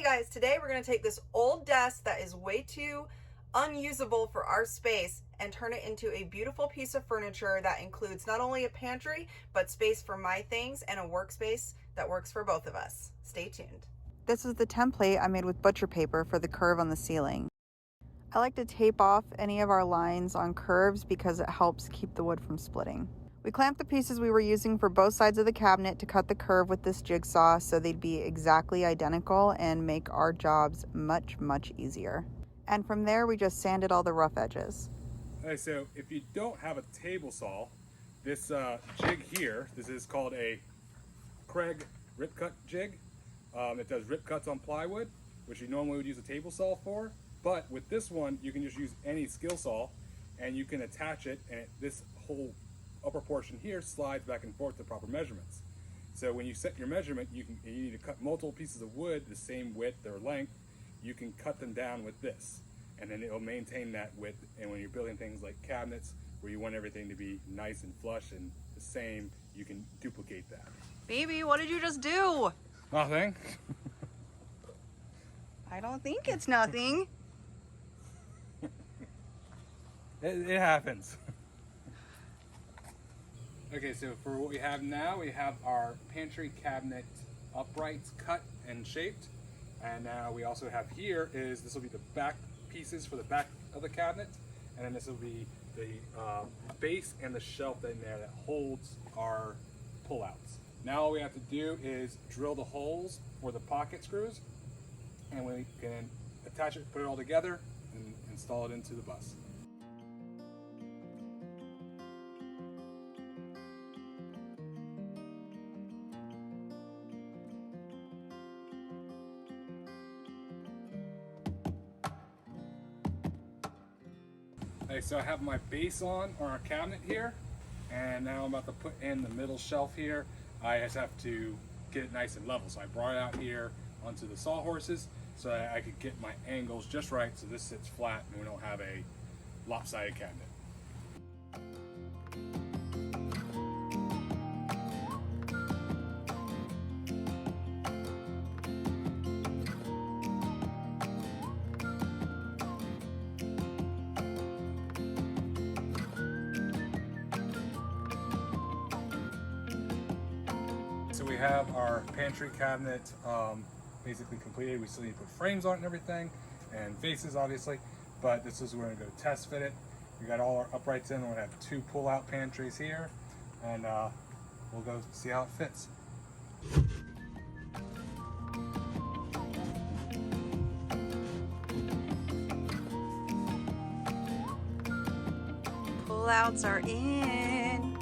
guys, today we're going to take this old desk that is way too unusable for our space and turn it into a beautiful piece of furniture that includes not only a pantry, but space for my things and a workspace that works for both of us. Stay tuned. This is the template I made with butcher paper for the curve on the ceiling. I like to tape off any of our lines on curves because it helps keep the wood from splitting. We clamped the pieces we were using for both sides of the cabinet to cut the curve with this jigsaw so they'd be exactly identical and make our jobs much, much easier. And from there, we just sanded all the rough edges. Okay, so if you don't have a table saw, this jig here, this is called a Craig rip cut jig. It does rip cuts on plywood, which you normally would use a table saw for. But with this one, you can just use any skill saw and you can attach it, and this whole upper portion here slides back and forth to proper measurements. So when you set your measurement, you need to cut multiple pieces of wood the same width or length. You can cut them down with this, and then it'll maintain that width. And when you're building things like cabinets where you want everything to be nice and flush and the same, you can duplicate that. Baby, what did you just do? Nothing. I don't think it's nothing. It happens. Okay, so for what we have now, we have our pantry cabinet uprights cut and shaped. And now we also have here is, this will be the back pieces for the back of the cabinet. And then this will be the base and the shelf in there that holds our pullouts. Now all we have to do is drill the holes for the pocket screws. And we can attach it, put it all together, and install it into the bus. Okay, so I have my base on our cabinet here, and now I'm about to put in the middle shelf here. I just have to get it nice and level. So I brought it out here onto the sawhorses so that I could get my angles just right so this sits flat and we don't have a lopsided cabinet. So we have our pantry cabinet basically completed. We still need to put frames on it and everything, and faces obviously, but this is where we're going to go test fit it. We got all our uprights in. We're going to have 2 pull-out pantries here, and we'll go see how it fits. Pull-outs are in.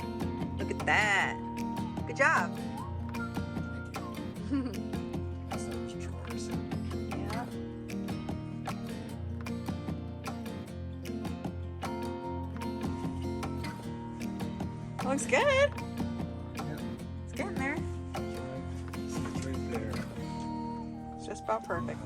Look at that. Good job. That's those drawers. Yeah. Looks good. Yeah. It's getting there. It's right there. It's just about perfect.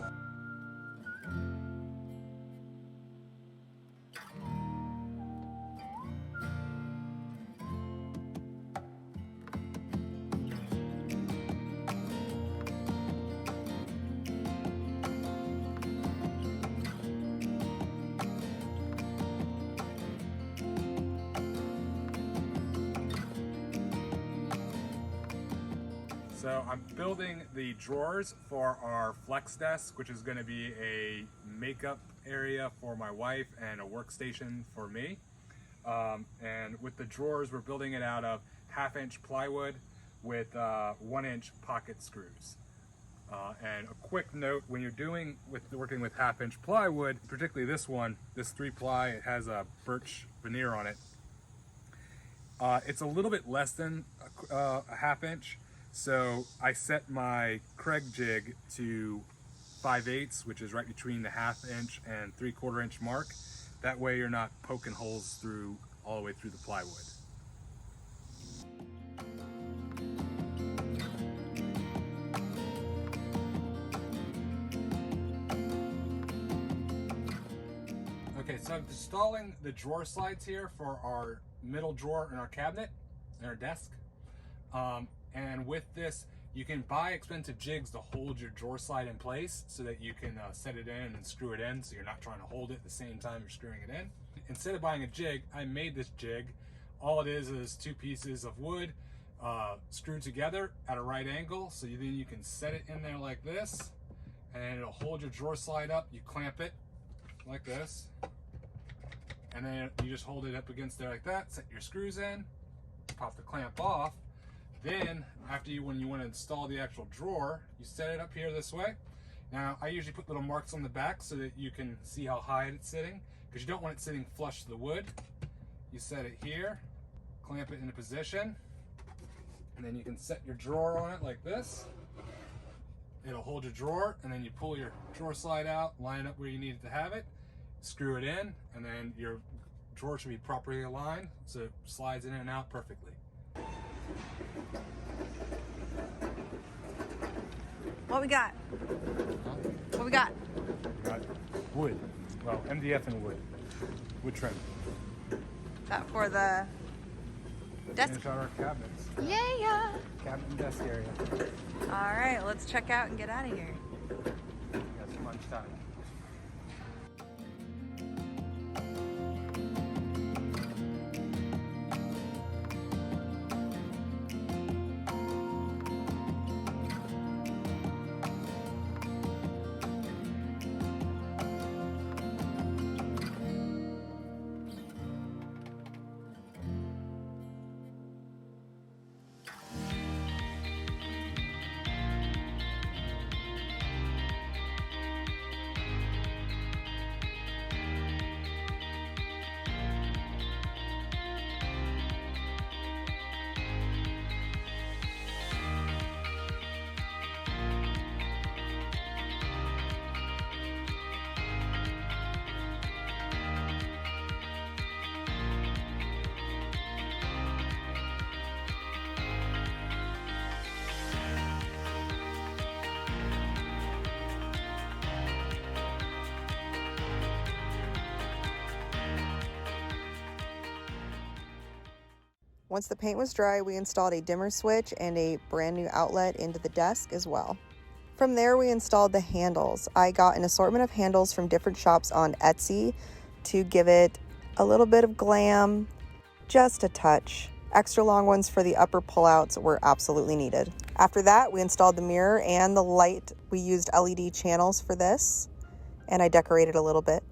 So I'm building the drawers for our flex desk, which is going to be a makeup area for my wife and a workstation for me. And with the drawers, we're building it out of 1/2-inch plywood with 1-inch pocket screws. And a quick note, when you're working with 1/2-inch plywood, particularly this one, this 3-ply, it has a birch veneer on it. It's a little bit less than a 1/2-inch. So I set my Craig jig to 5/8, which is right between the 1/2-inch and 3/4-inch mark. That way you're not poking holes through all the way through the plywood. Okay, so I'm installing the drawer slides here for our middle drawer in our cabinet, in our desk. And with this, You can buy expensive jigs to hold your drawer slide in place so that you can set it in and screw it in, so you're not trying to hold it at the same time you're screwing it in. Instead of buying a jig, I made this jig. All it is 2 pieces of wood screwed together at a right angle, so then you can set it in there like this, and it'll hold your drawer slide up. You clamp it like this, and then you just hold it up against there like that, set your screws in, pop the clamp off. Then when you want to install the actual drawer, you set it up here this way. Now I usually put little marks on the back so that you can see how high it's sitting, because you don't want it sitting flush to the wood. You set it here, clamp it into position, and then you can set your drawer on it like this. It'll hold your drawer, and then you pull your drawer slide out, line it up where you need it to have it, screw it in, and then your drawer should be properly aligned so it slides in and out perfectly. What we got? What we got? We got wood. Well, MDF and wood. Wood trim. That for the desk? Finish out our cabinets. Yeah. Cabinet and desk area. All right, let's check out and get out of here. Got some lunchtime. Once the paint was dry, we installed a dimmer switch and a brand new outlet into the desk as well. From there, we installed the handles. I got an assortment of handles from different shops on Etsy to give it a little bit of glam, just a touch. Extra long ones for the upper pullouts were absolutely needed. After that, we installed the mirror and the light. We used LED channels for this, and I decorated a little bit.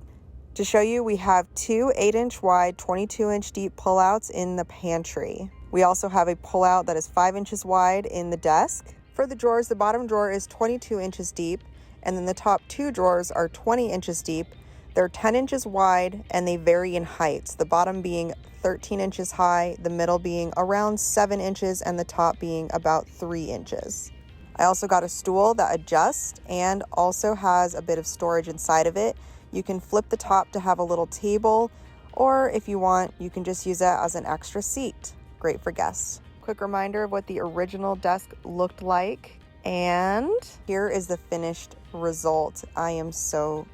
To show you, we have 2 8-inch wide, 22-inch deep pullouts in the pantry. We also have a pullout that is 5 inches wide in the desk. For the drawers, the bottom drawer is 22 inches deep, and then the top 2 drawers are 20 inches deep. They're 10 inches wide, and they vary in heights, the bottom being 13 inches high, the middle being around 7 inches, and the top being about 3 inches. I also got a stool that adjusts and also has a bit of storage inside of it. You can flip the top to have a little table, or if you want, you can just use that as an extra seat. Great for guests. Quick reminder of what the original desk looked like. And here is the finished result. I am so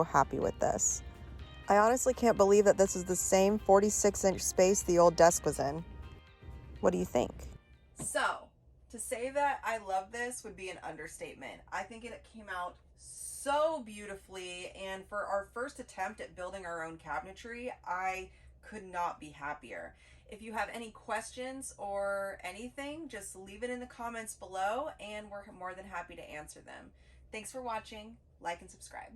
happy with this. I honestly can't believe that this is the same 46-inch space the old desk was in. What do you think? So, to say that I love this would be an understatement. I think it came out so beautifully, and for our first attempt at building our own cabinetry, I could not be happier. If you have any questions or anything, just leave it in the comments below and we're more than happy to answer them. Thanks for watching. Like and subscribe.